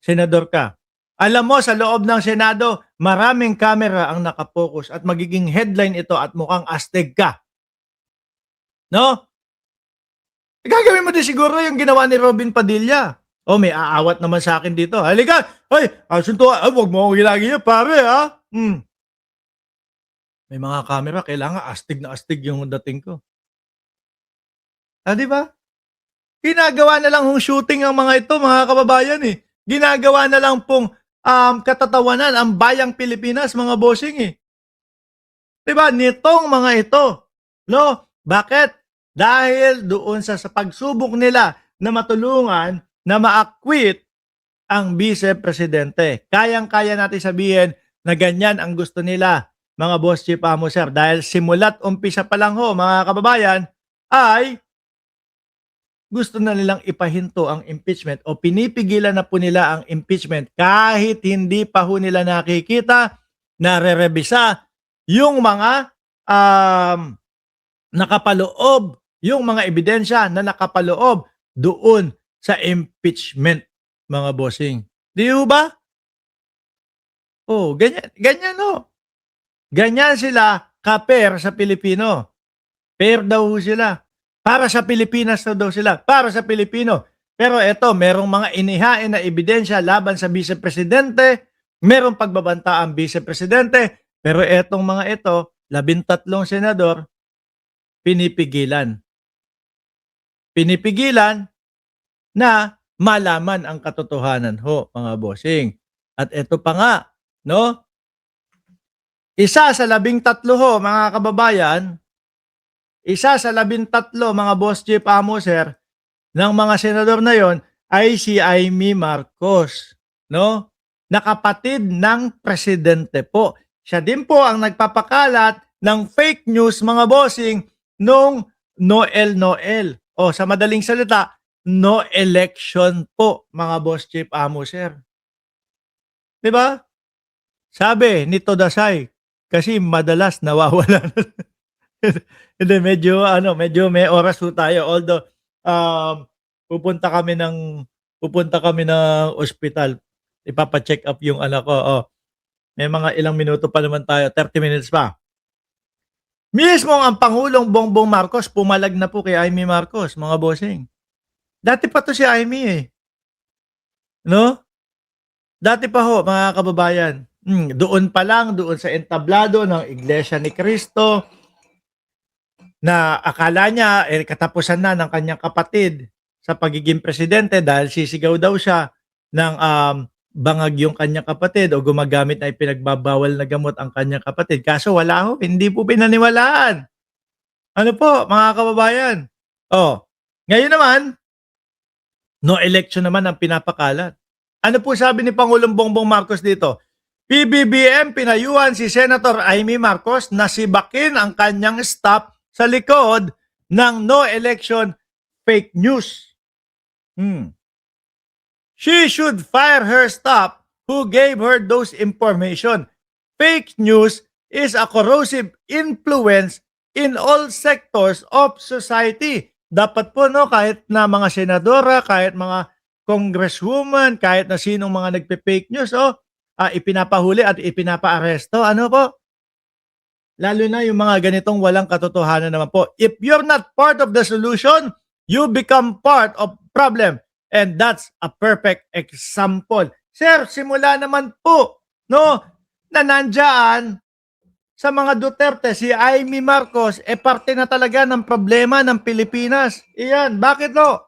senador ka. Alam mo, sa loob ng Senado, maraming camera ang nakapokus at magiging headline ito at mukhang astig ka. No? Gagawin mo din siguro yung ginawa ni Robin Padilla. Oh, may aawat naman sa akin dito. Halika! Ay, suntuan. Ay, huwag mo akong ginagin niya, pare, ha? May mga camera, kailangan astig na astig yung dating ko. Di ba? Ginagawa na lang hong shooting ang mga ito, mga kababayan, eh. Ginagawa na lang pong katatawanan ang bayang Pilipinas, mga bossing, eh. Di ba? Nitong mga ito. No? Bakit? Dahil doon sa pagsubok nila na matulungan na ma-acquit ang vice-presidente. Kayang-kaya natin sabihin na ganyan ang gusto nila, mga boss chief amo sir. Dahil simulat umpisa pa lang ho, mga kababayan, ay gusto na nilang ipahinto ang impeachment o pinipigilan na po nila ang impeachment kahit hindi pa ho nila nakikita, nare-revisa yung mga nakapaloob, yung mga ebidensya na nakapaloob doon sa impeachment, mga bossing. Di ba? Oh, ganyan no. Ganyan sila ka-pair sa Pilipino. Pair daw sila. Para sa Pilipinas daw sila. Para sa Pilipino. Pero eto, merong mga inihain na ebidensya laban sa vice-presidente. Merong pagbabanta ang vice-presidente. Pero etong mga ito, 13 senador, pinipigilan. Pinipigilan na malaman ang katotohanan ho, mga bossing. At eto pa nga, no? Isa sa 13 ho, mga kababayan, isa sa 13 mga boss chief amo sir ng mga senador na yon ay si Amy Marcos, no? Nakapatid ng presidente po. Siya din po ang nagpapakalat ng fake news, mga bossing, nung Noel. O sa madaling salita, no election po, mga boss chief amo sir. 'Di ba? Sabi ni Todasay, kasi madalas nawawala. Hindi, medyo may oras po tayo. Although, pupunta kami ng ospital. Ipapa-check up yung anak ko. Oh, may mga ilang minuto pa naman tayo. 30 minutes pa. Mismo ang Pangulong Bongbong Marcos, pumalag na po kay Amy Marcos, mga bossing. Dati pa to si Amy eh. No? Dati pa ho, mga kababayan. Doon pa lang, doon sa entablado ng Iglesia ni Cristo, na akala niya katapusan na ng kanyang kapatid sa pagiging presidente dahil sisigaw daw siya ng bangag yung kanyang kapatid o gumagamit na ipinagbabawal na gamot ang kanyang kapatid. Kaso wala ho, hindi po pinaniwalaan. Ano po, mga kababayan? Oh, ngayon naman, no election naman ang pinapakalat. Ano po sabi ni Pangulong Bongbong Marcos dito? PBBM pinayuhan si Senator Amy Marcos na sibakin ang kanyang staff sa likod ng no election fake news. She should fire her staff who gave her those information. Fake news is a corrosive influence in all sectors of society. Dapat po no, kahit na mga senadora, kahit mga congresswoman, kahit na sinong mga nagpe-fake news, ipinapahuli at ipinapa-aresto. Ano po? Lalo na yung mga ganitong walang katotohanan naman po. If you're not part of the solution, you become part of problem. And that's a perfect example. Sir, simula naman po, no, na nandyan sa mga Duterte, si Amy Marcos, parte na talaga ng problema ng Pilipinas. Iyan, bakit no?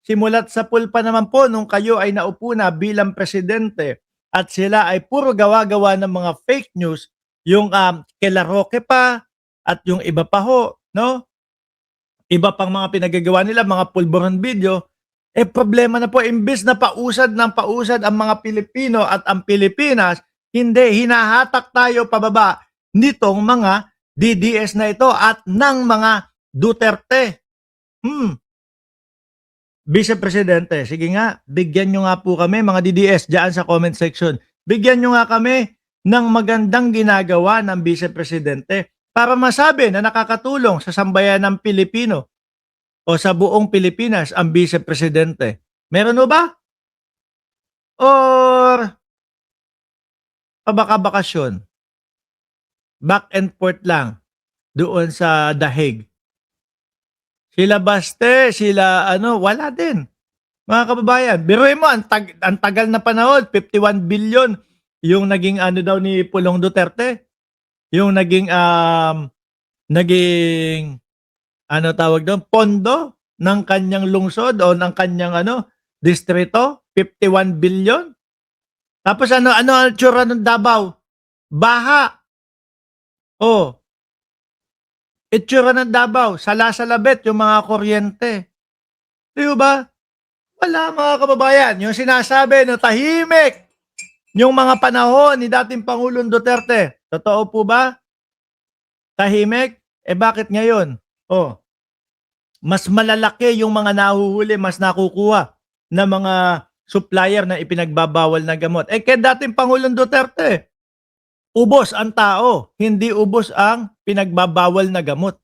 Simulat sa pulpa naman po nung kayo ay naupo na bilang presidente at sila ay puro gawa-gawa ng mga fake news, yung kila Roque pa at yung iba pa ho, no? Iba pang mga pinagagawa nila, mga pulburon video, problema na po, imbis na pausad ang mga Pilipino at ang Pilipinas, hindi, hinahatak tayo pababa nitong mga DDS na ito at ng mga Duterte. Vice-Presidente, sige nga, bigyan nyo nga po kami, mga DDS, dyan sa comment section. Bigyan nyo nga kami ng magandang ginagawa ng Vice-Presidente para masabi na nakakatulong sa sambayan ng Pilipino o sa buong Pilipinas ang Vice-Presidente. Meron o ba? or pabaka-bakasyon, back and forth lang doon sa dahig. Sila Baste, sila ano, wala din. Mga kababayan, biruin mo ang tagal na panahon, 51 billion yung naging ano daw ni Pulong Duterte, yung naging ano tawag doon, pondo ng kanyang lungsod o ng kanyang ano, distrito, 51 billion. Tapos ano ang tsura ng Davao? Baha. Oh, itsura ng Davao, sala-salabet yung mga kuryente. Di ba? Wala mga kababayan. Yung sinasabi na tahimik yung mga panahon ni dating Pangulong Duterte. Totoo po ba? Tahimik? Eh bakit ngayon? Oh, mas malalaki yung mga nahuhuli, mas nakukuha ng mga supplier na ipinagbabawal na gamot. Eh kaya dating Pangulong Duterte, ubos ang tao, hindi ubos ang pinagbabawal na gamot.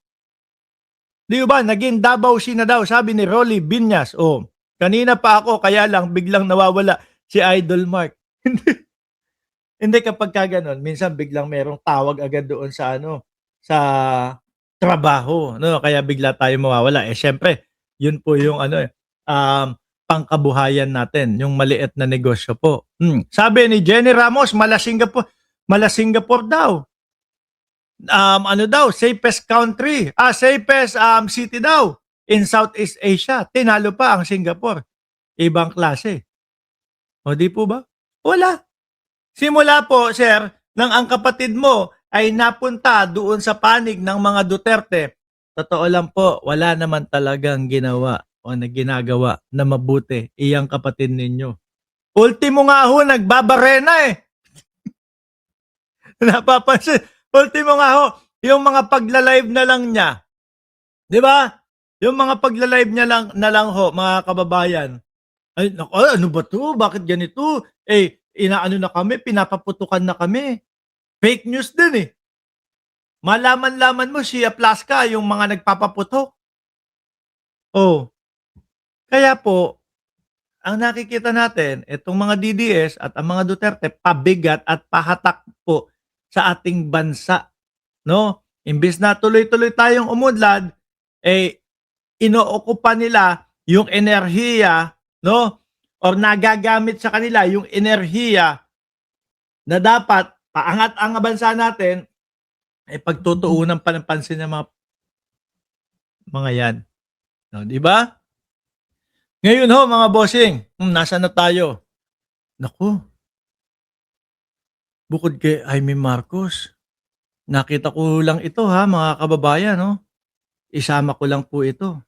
Di ba? Naging Davao na daw, sabi ni Rolly Binyas. Oh, kanina pa ako, kaya lang biglang nawawala si Idol Mark. Hindi kapag ka ganun, minsan biglang merong tawag agad doon sa ano, sa trabaho, no? Kaya bigla tayo mawawala. Eh syempre, yun po yung ano pangkabuhayan natin, yung maliit na negosyo po. Sabi ni Jenny Ramos, mala Singapore daw. Ano daw, safest country, safest city daw in Southeast Asia. Tinalo pa ang Singapore. Ibang klase. O di po ba? Wala. Simula po, sir, nang ang kapatid mo ay napunta doon sa panig ng mga Duterte, totoo lang po, wala naman talagang ginawa o ginagawa na mabuti iyang kapatid ninyo. Ultimo nga ho, nagbabarena eh. Napapansin, ultimo nga ho, yung mga pagla-live na lang niya. 'Di ba? Yung mga pagla-live niya lang na lang ho, mga kababayan. Ay, naku, ano ba 'to? Bakit ganito? Eh, inaano na kami, pinapaputukan na kami. Fake news din eh. Malaman-laman mo Shia Plaska yung mga nagpapaputok. Oh, kaya po, ang nakikita natin, itong mga DDS at ang mga Duterte, pabigat at pahatak po sa ating bansa. No? Imbis na tuloy-tuloy tayong umunlad, eh, inookupa nila yung enerhiya, no? Or nagagamit sa kanila yung enerhiya na dapat paangat ang bansa natin, eh, pagtutuunan pa ng pansin ng mga yan. No, di ba? Ngayon ho, mga bossing, nasaan na tayo? Naku, bukod kay Jaime Marcos, nakita ko lang ito ha, mga kababayan, no? Isama ko lang po ito.